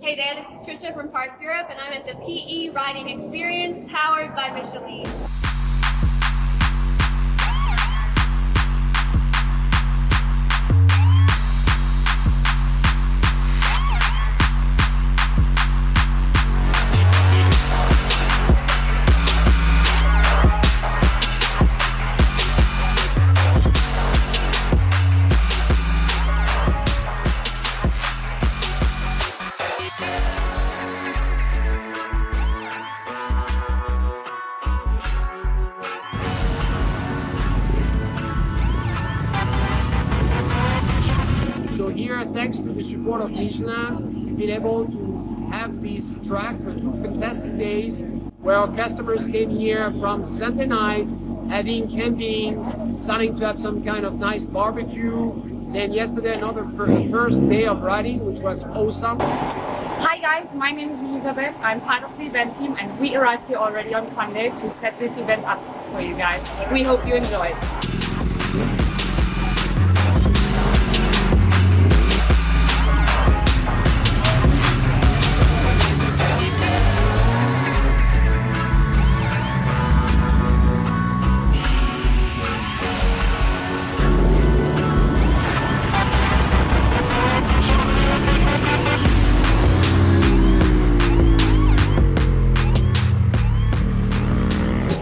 Hey there, this is Trisha from Parts Europe, and I'm at the PE Riding Experience powered by Michelin. So here, thanks to the support of Michelin, we've been able to have this track for 2 fantastic days where our customers came here from Sunday night, having camping, starting to have some kind of nice barbecue. Then yesterday, another first day of riding, which was awesome. Hi guys, my name is Elizabeth. I'm part of the event team and we arrived here already on Sunday to set this event up for you guys. We hope you enjoy it.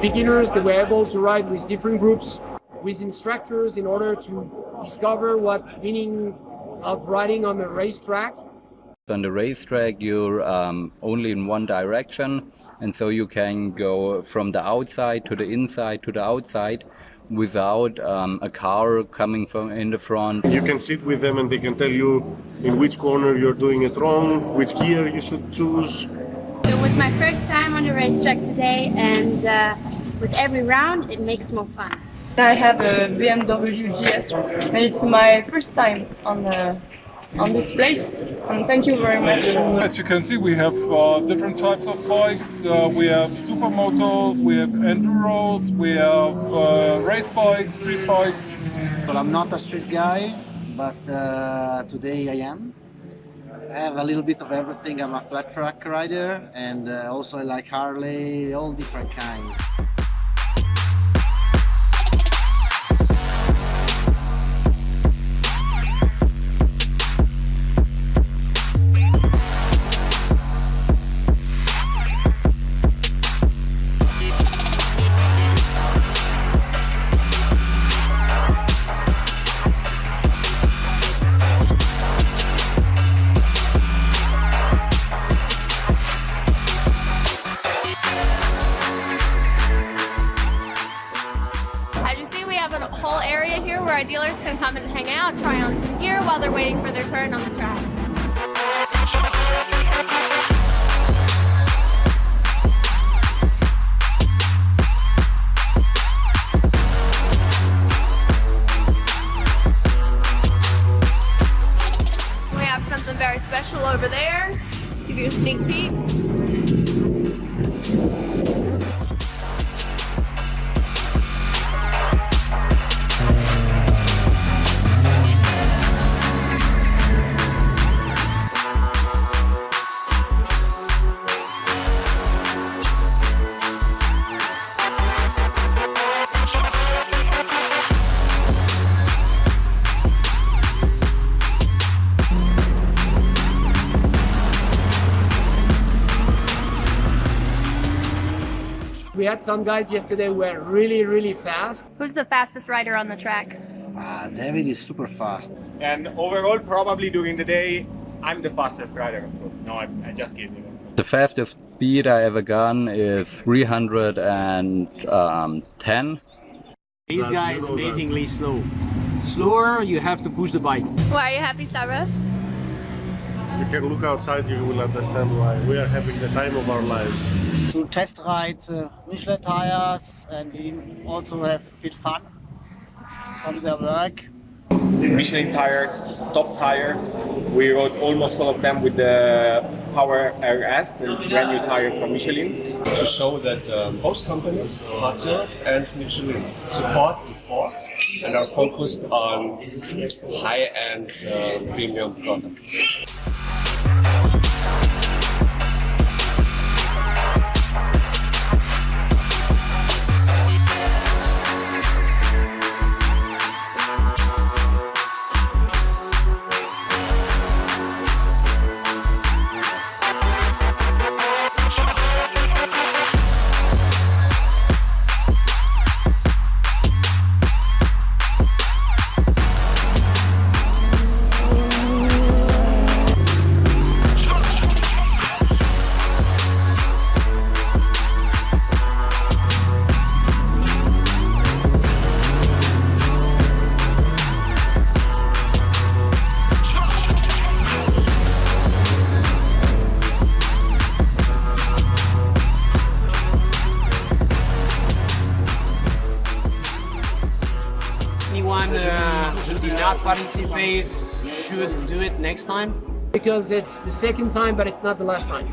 Beginners, they were able to ride with different groups, with instructors in order to discover what meaning of riding on the racetrack. On the racetrack, you're only in one direction, and so you can go from the outside to the inside to the outside without a car coming from in the front. You can sit with them and they can tell you in which corner you're doing it wrong, which gear you should choose. It was my first time on the racetrack today, and with every round it makes more fun. I have a BMW GS and it's my first time on this place, and thank you very much. As you can see, we have different types of bikes. We have supermotos, we have enduros, we have race bikes, street bikes. Well, I'm not a street guy, but today I am. I have a little bit of everything. I'm a flat track rider, and also I like Harley, all different kinds. A whole area here where our dealers can come and hang out, try on some gear while they're waiting for their turn on the track. We have something very special over there. Give you a sneak peek. We had some guys yesterday who were really fast. Who's the fastest rider on the track? David is super fast. And overall, probably during the day, I'm the fastest rider, of course. No, I just kidding. The fastest speed I ever gone is 310. This guy is amazingly slow. Slower, you have to push the bike. Why are you happy, Stavros? You can look outside, you will understand why. We are having the time of our lives. To test ride Michelin tires, and we also have a bit fun. How does that work? Michelin tires, top tires. We rode almost all of them with the Power RS, the brand new tire from Michelin. To show that both companies, Parts Europe and Michelin, support the sports and are focused on high-end premium products. participate should do it next time, because it's the second time, but it's not the last time.